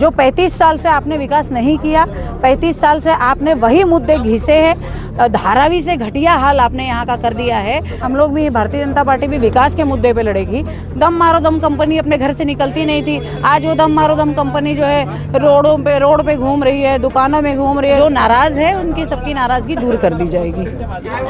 जो 35 साल से आपने विकास नहीं किया, 35 साल से आपने वही मुद्दे घिसे हैं, धारावी से घटिया हाल आपने यहाँ का कर दिया है। हम लोग भी, भारतीय जनता पार्टी भी विकास के मुद्दे पे लड़ेगी। दम मारो दम कंपनी अपने घर से निकलती नहीं थी, आज वो दम मारो दम कंपनी जो है रोड पे घूम रही है, दुकानों में घूम रही है। जो नाराज है उनकी सबकी नाराजगी दूर कर दी जाएगी।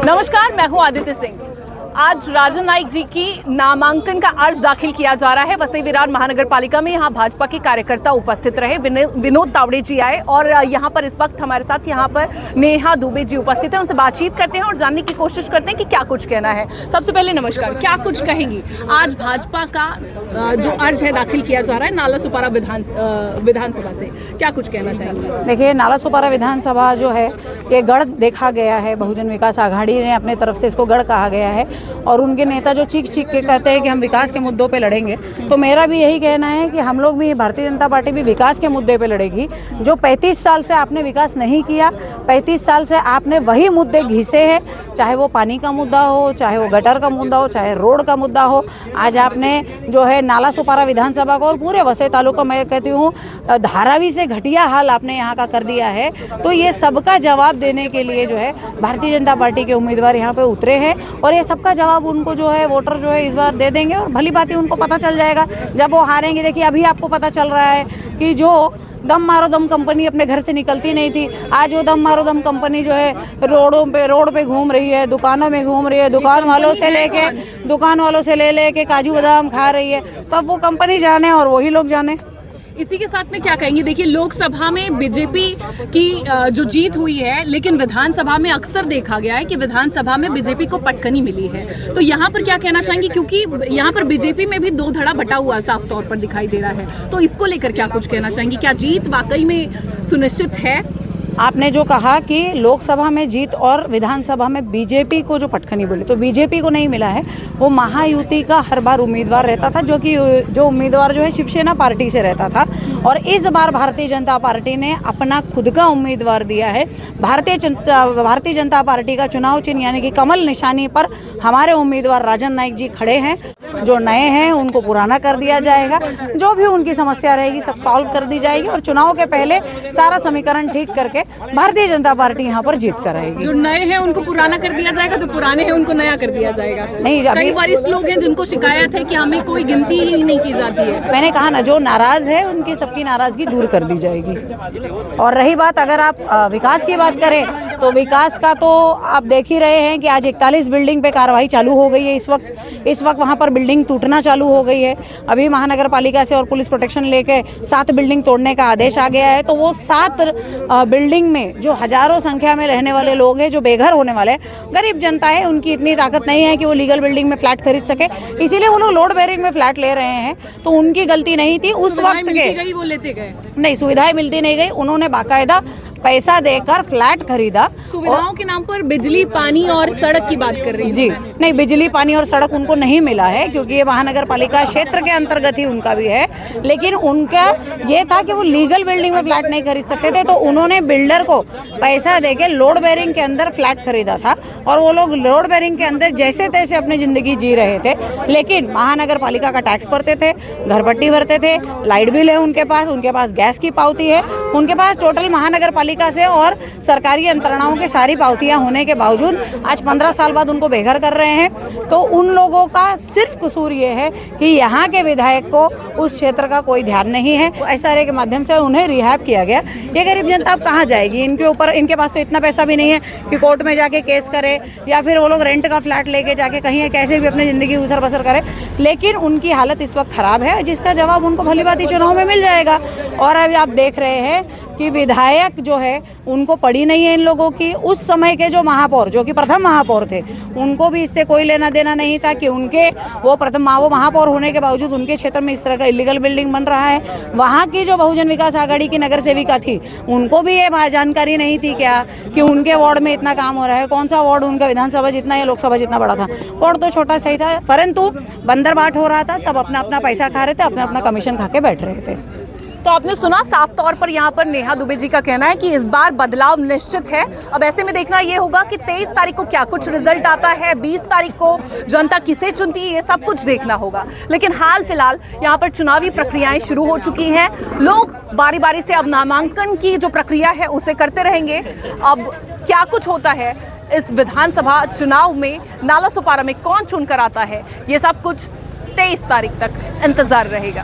नमस्कार, मैं हूँ आदित्य सिंह। आज राजन नाईक जी की नामांकन का अर्ज दाखिल किया जा रहा है वसई विरार महानगर पालिका में। यहाँ भाजपा के कार्यकर्ता उपस्थित रहे, विनोद तावड़े जी आए और यहाँ पर इस वक्त हमारे साथ यहाँ पर नेहा दुबे जी उपस्थित हैं। उनसे बातचीत करते हैं और जानने की कोशिश करते हैं कि क्या कुछ कहना है। सबसे पहले नमस्कार, क्या कुछ कहेंगी? आज भाजपा का जो अर्ज है दाखिल किया जा रहा है नालासोपारा विधानसभा से, क्या कुछ कहना चाहेंगे? देखिए, नालासोपारा विधानसभा जो है ये गढ़ देखा गया है, बहुजन विकास आघाड़ी ने अपने तरफ से इसको गढ़ कहा गया है और उनके नेता जो चीख के कहते हैं कि हम विकास के मुद्दों पे लड़ेंगे, तो मेरा भी यही कहना है कि हम लोग भी, भारतीय जनता पार्टी भी विकास के मुद्दे पे लड़ेगी। जो 35 साल से आपने विकास नहीं किया, 35 साल से आपने वही मुद्दे घिसे हैं, चाहे वो पानी का मुद्दा हो, चाहे वो गटर का मुद्दा हो, चाहे रोड का मुद्दा हो। आज आपने जो है नालासोपारा विधानसभा को और पूरे वसई तालुका, मैं कहती हूँ धारावी से घटिया हाल आपने यहाँ का कर दिया है। तो ये सबका जवाब देने के लिए जो है भारतीय जनता पार्टी के उम्मीदवार यहाँ पे उतरे हैं और ये सबका जवाब उनको जो है वोटर जो है इस बार दे देंगे और भली बात ही उनको पता चल जाएगा जब वो हारेंगे। देखिए, अभी आपको पता चल रहा है कि जो दम मारो दम कंपनी अपने घर से निकलती नहीं थी, आज वो दम मारो दम कंपनी जो है रोड पे घूम रही है, दुकानों में घूम रही है, दुकान वालों से ले लेके काजू बादाम खा रही है। तो अब वो कंपनी जाने और वही लोग जाने। इसी के साथ में क्या कहेंगे? देखिए, लोकसभा में बीजेपी की जो जीत हुई है, लेकिन विधानसभा में अक्सर देखा गया है कि विधानसभा में बीजेपी को पटकनी मिली है। तो यहाँ पर क्या कहना चाहेंगे? क्योंकि यहाँ पर बीजेपी में भी दो धड़ा बटा हुआ साफ तौर पर दिखाई दे रहा है, तो इसको लेकर क्या कुछ कहना चाहेंगे? क्या जीत वाकई में सुनिश्चित है? आपने जो कहा कि लोकसभा में जीत और विधानसभा में बीजेपी को जो पटखनी बोली, तो बीजेपी को नहीं मिला है। वो महायुति का हर बार उम्मीदवार रहता था, जो उम्मीदवार जो है शिवसेना पार्टी से रहता था और इस बार भारतीय जनता पार्टी ने अपना खुद का उम्मीदवार दिया है। भारतीय जनता पार्टी का चुनाव चिन्ह यानी कि कमल निशानी पर हमारे उम्मीदवार राजन नाईक जी खड़े हैं। जो नए हैं उनको पुराना कर दिया जाएगा, जो भी उनकी समस्या रहेगी सब सॉल्व कर दी जाएगी और चुनाव के पहले सारा समीकरण ठीक करके भारतीय जनता पार्टी यहाँ पर जीत कर आएगी। जो नए हैं उनको पुराना कर दिया जाएगा, जो पुराने हैं उनको नया कर दिया जाएगा। नहीं, कई वरिष्ठ लोग हैं जिनको शिकायत है कि हमें कोई गिनती ही नहीं की जाती है। मैंने कहा ना, जो नाराज है उनकी सबकी नाराजगी दूर कर दी जाएगी। और रही बात, अगर आप विकास की बात करें तो विकास का तो आप देख ही रहे हैं कि आज 41 बिल्डिंग पे कार्रवाई चालू हो गई है। इस वक्त वहाँ पर बिल्डिंग टूटना चालू हो गई है। अभी महानगर पालिका से और पुलिस प्रोटेक्शन लेके 7 बिल्डिंग तोड़ने का आदेश आ गया है। तो वो 7 बिल्डिंग में जो हजारों संख्या में रहने वाले लोग हैं, जो बेघर होने वाले गरीब जनता है, उनकी इतनी ताकत नहीं है कि वो लीगल बिल्डिंग में फ्लैट खरीद सके, इसीलिए वो लोग लोड बेयरिंग में फ्लैट ले रहे हैं। तो उनकी गलती नहीं थी उस वक्त के, वो लेते गए नहीं, सुविधाएं मिलती नहीं गई, उन्होंने बाकायदा पैसा देकर फ्लैट खरीदा। सुविधाओं के नाम पर बिजली, पानी और सड़क की बात कर रही हूं। जी नहीं, बिजली, पानी और सड़क उनको नहीं मिला है क्योंकि ये महानगर पालिका क्षेत्र के अंतर्गत ही उनका भी है। लेकिन उनका ये था कि वो लीगल बिल्डिंग में फ्लैट नहीं खरीद सकते थे, तो उन्होंने बिल्डर को पैसा देके लोड बेयरिंग के अंदर फ्लैट खरीदा था और वो लोग लोड बेयरिंग के अंदर जैसे तैसे अपनी जिंदगी जी रहे थे। लेकिन महानगर पालिका का टैक्स भरते थे, घर पट्टी भरते थे, लाइट बिल है उनके पास गैस की पावती है उनके पास, टोटल महानगर पालिका से और सरकारी यंत्रणाओं के सारी पावतियां होने के बावजूद आज 15 साल बाद उनको बेघर कर रहे हैं। तो उन लोगों का सिर्फ कसूर ये है कि यहाँ के विधायक को उस क्षेत्र का कोई ध्यान नहीं है। SRA के माध्यम से उन्हें रिहैब किया गया। ये गरीब जनता अब कहाँ जाएगी? इनके पास तो इतना पैसा भी नहीं है कि कोर्ट में जाके केस करे या फिर वो लोग रेंट का फ्लैट लेके जाके कहीं कैसे भी अपनी ज़िंदगी गुजर बसर करे। लेकिन उनकी हालत इस वक्त खराब है, जिसका जवाब उनको भली बात ही चुनाव में मिल जाएगा। और अभी आप देख रहे हैं कि विधायक जो है उनको पड़ी नहीं है इन लोगों की। उस समय के जो महापौर, जो कि प्रथम महापौर थे, उनको भी इससे कोई लेना देना नहीं था कि वो महापौर होने के बावजूद उनके क्षेत्र में इस तरह का इलीगल बिल्डिंग बन रहा है। वहाँ की जो बहुजन विकास आघाड़ी की नगर सेविका थी, उनको भी ये जानकारी नहीं थी क्या कि उनके वार्ड में इतना काम हो रहा है। कौन सा वार्ड उनका विधानसभा जितना या लोकसभा जितना बड़ा था? वार्ड तो छोटा सही था, परंतु बंदरबाट हो रहा था, सब अपना अपना पैसा खा रहे थे, अपना अपना कमीशन खा के बैठ रहे थे। तो आपने सुना, साफ तौर पर यहाँ पर नेहा दुबे जी का कहना है कि इस बार बदलाव निश्चित है। अब ऐसे में देखना ये होगा कि 23 तारीख को क्या कुछ रिजल्ट आता है, 20 तारीख को जनता किसे चुनती है, ये सब कुछ देखना होगा। लेकिन हाल फिलहाल यहाँ पर चुनावी प्रक्रियाएं शुरू हो चुकी हैं। लोग बारी बारी से अब नामांकन की जो प्रक्रिया है उसे करते रहेंगे। अब क्या कुछ होता है इस विधानसभा चुनाव में, नालासोपारा में कौन चुनकर आता है, ये सब कुछ 23 तारीख तक इंतजार रहेगा।